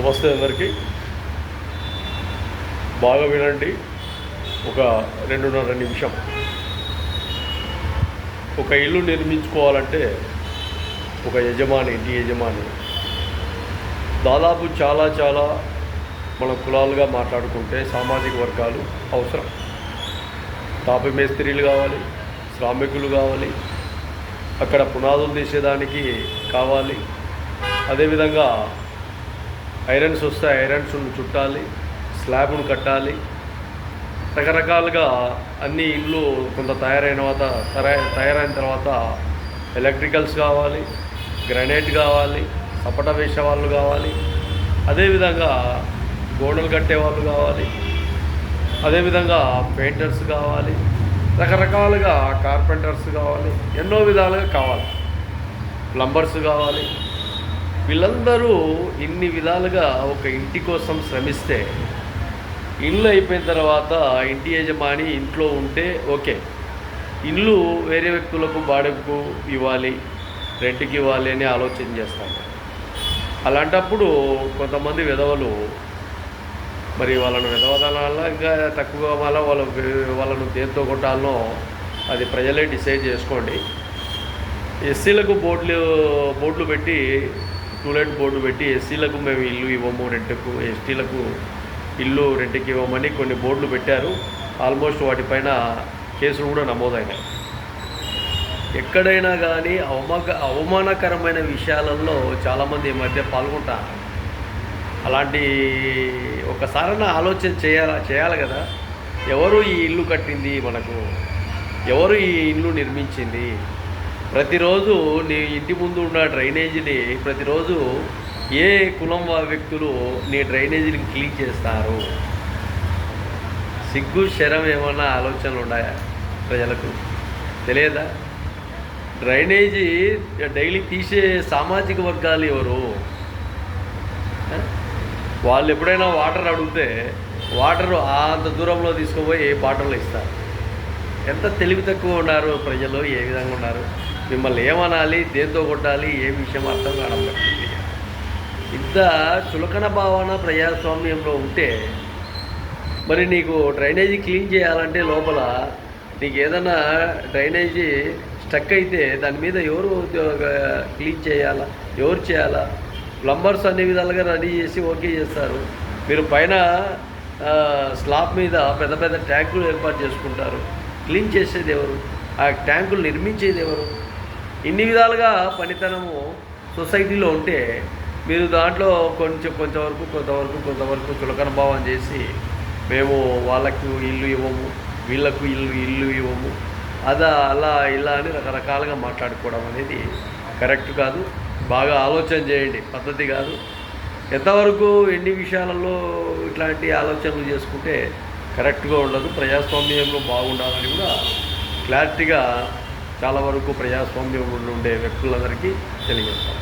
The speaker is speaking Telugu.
నమస్తే అందరికీ. బాగా వినండి. ఒక 2.5 నిమిషం. ఒక ఇల్లు నిర్మించుకోవాలంటే ఒక ఇంటి యజమాని దాదాపు చాలా మన కులాలుగా మాట్లాడుకుంటే సామాజిక వర్గాలు అవసరం. తాపి మేస్త్రీలు కావాలి, శ్రామికులు కావాలి, అక్కడ పునాదులు తీసేదానికి కావాలి. అదేవిధంగా ఐరన్స్ వస్తే ఐరన్స్ను చుట్టాలి, స్లాబ్ను కట్టాలి. రకరకాలుగా అన్ని ఇల్లు కొంత తయారైన తర్వాత ఎలక్ట్రికల్స్ కావాలి, గ్రానైట్ కావాలి, సపట వేసే వాళ్ళు కావాలి, అదేవిధంగా గోడలు కట్టేవాళ్ళు కావాలి, అదేవిధంగా పెయింటర్స్ కావాలి, రకరకాలుగా కార్పెంటర్స్ కావాలి, ఎన్నో విధాలుగా కావాలి, ప్లంబర్స్ కావాలి. వీళ్ళందరూ ఇన్ని విధాలుగా ఒక ఇంటి కోసం శ్రమిస్తే ఇల్లు అయిపోయిన తర్వాత ఇంటి యజమాని ఇంట్లో ఉంటే ఓకే, ఇల్లు వేరే వ్యక్తులకు బాడెకు ఇవ్వాలి, రెంట్కి ఇవ్వాలి అని ఆలోచన చేస్తాము. అలాంటప్పుడు కొంతమంది విధవలు మరి వాళ్ళను విధవదనాల ఇంకా తక్కువ వాళ్ళను దేంతో కొట్టాలనో అది ప్రజలే డిసైడ్ చేసుకోండి. ఎస్సీలకు బోర్డులు పెట్టి, టూలెట్ బోర్డు పెట్టి ఎస్సీలకు మేము ఇల్లు ఇవ్వము రెంట్కు, ఎస్టీలకు ఇల్లు రెంట్కి ఇవ్వమని కొన్ని బోర్డులు పెట్టారు. ఆల్మోస్ట్ వాటిపైన కేసులు కూడా నమోదైనాయి. ఎక్కడైనా కానీ అవమానకరమైన విషయాలలో చాలామంది ఈ మధ్య పాల్గొంటారు. అలాంటి ఒకసారైనా ఆలోచన చేయాలి కదా. ఎవరు ఈ ఇల్లు కట్టింది, మనకు ఎవరు ఈ ఇల్లు నిర్మించింది? ప్రతిరోజు నీ ఇంటి ముందు ఉన్న డ్రైనేజీని ప్రతిరోజు ఏ కులం వ్యక్తులు నీ డ్రైనేజీని క్లీన్ చేస్తారు? సిగ్గు శరం ఏమన్నా ఆలోచనలు ఉన్నాయా ప్రజలకు? తెలియదా? డ్రైనేజీ డైలీ తీసే సామాజిక వర్గాలు ఎవరు? వాళ్ళు ఎప్పుడైనా వాటర్ అడిగితే వాటర్ అంత దూరంలో తీసుకుపోయి బాటిల్లో ఇస్తారు. ఎంత తెలివి తక్కువ ఉన్నారు ప్రజలు, ఏ విధంగా ఉన్నారు? మిమ్మల్ని ఏమనాలి, దేంతో కొట్టాలి, ఏ విషయం అర్థం కావడం పడుతుంది. ఇంత చులకన భావన ప్రజాస్వామ్యంలో ఉంటే మరి నీకు డ్రైనేజీ క్లీన్ చేయాలంటే లోపల నీకు ఏదైనా డ్రైనేజీ స్టక్ అయితే దాని మీద ఎవరు క్లీన్ చేయాలా, ఎవరు చేయాలా? ప్లంబర్స్ అన్ని విధాలుగా రెడీ చేసి ఓకే చేస్తారు. మీరు పైన స్లాబ్ మీద పెద్ద ట్యాంకులు ఏర్పాటు చేసుకుంటారు. క్లీన్ చేసేది ఎవరు? ఆ ట్యాంకులు నిర్మించేది ఎవరు? ఇన్ని విధాలుగా పనితనము సొసైటీలో ఉంటే మీరు దాంట్లో కొంతవరకు చులకన భావం చేసి మేము వాళ్ళకు ఇల్లు ఇవ్వము, వీళ్ళకు ఇల్లు ఇవ్వము, అలా ఇలా అని రకరకాలుగా మాట్లాడుకోవడం అనేది కరెక్ట్ కాదు. బాగా ఆలోచన చేయండి, పద్ధతి కాదు. ఎంతవరకు ఎన్ని విషయాలలో ఇట్లాంటి ఆలోచనలు చేసుకుంటే కరెక్ట్గా ఉండదు. ప్రజాస్వామ్యంలో బాగుండాలని కూడా క్లారిటీగా చాలా వరకు ప్రజాస్వామ్యంలో ఉండే వ్యక్తులందరికీ తెలియజేస్తాం.